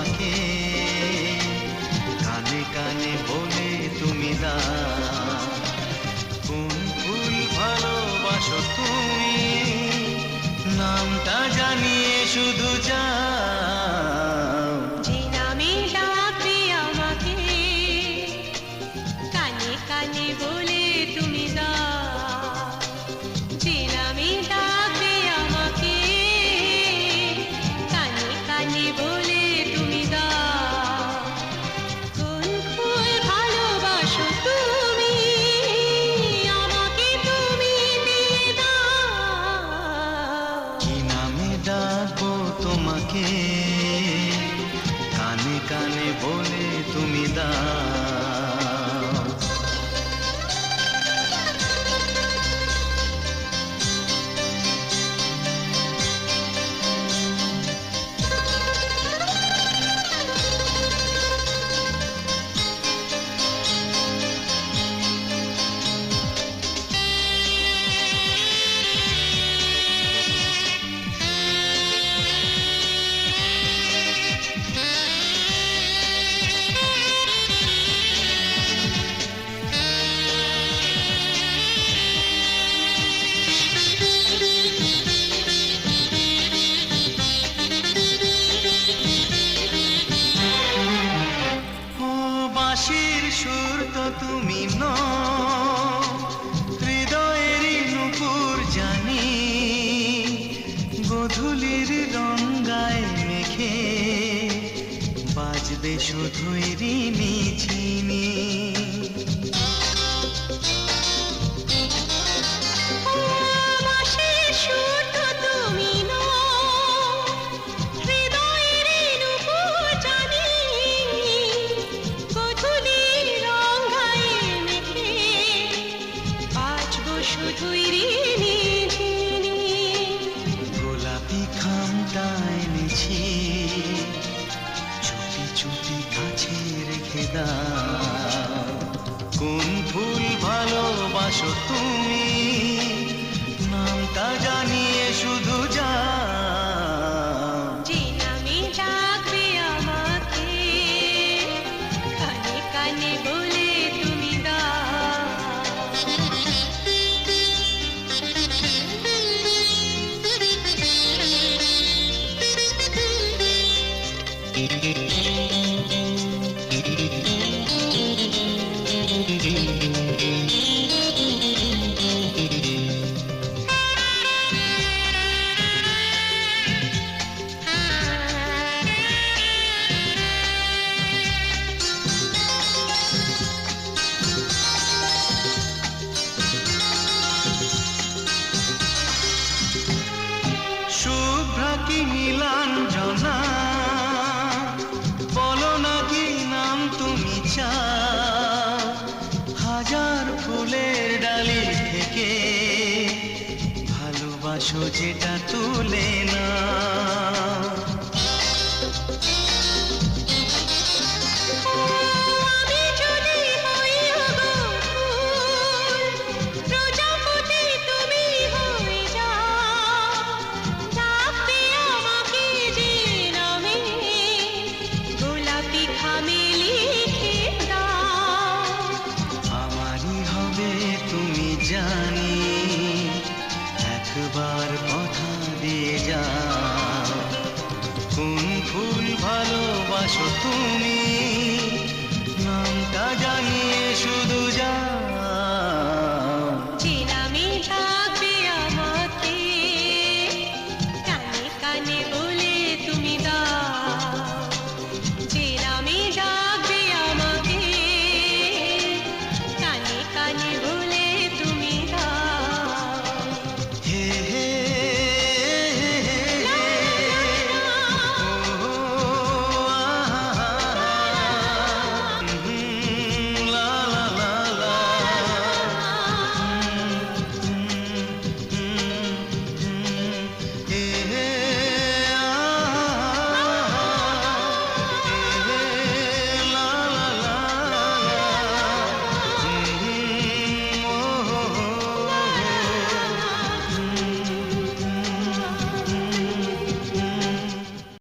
তোমাকে, কানে কানে বলে তুমি দাও কোন ফুল ভালোবাসো তুমি, নামটা জানিয়ে শুধু যাও। যে নামে ডাকবে আমাকে, কানে কানে বলে তুমি দাও। যে নামে ডাকবে আমাকে, কানে কানে বলে তুমি দাও। কোন ফুল ভালোবাসো তুমি, আমাকে তুমি দিয়ে দাও। কি নামে ডাকবো তোমাকে, কানে কানে বলে তুমি দাও। বাঁশির সুর তো তুমি নও, হৃদয়েরই নূপুর জানি, গোধূলির রঙ্গায় মেখে বাজবে শুধুই রিনি ঝিনি। গোলাপি খামটা এনেছি, চুপি চুপি কাছে রেখে দাও। কোন ফুল ভালোবাসো তুমি, নামটা জানিয়ে শুধু যাও। যে নামে ডাকবে আমাকে, কানে কানে বলে তুমি দাও। শুভ্রা কি নীলাঞ্জনা, বলো না কি নাম তুমি চাও। হাজার ফুলের ডালি থেকে ভালোবাসো যেটা তুলে না। জানি একবার কথা দিয়ে যাও, কোন ফুল ভালোবাসো তুমি,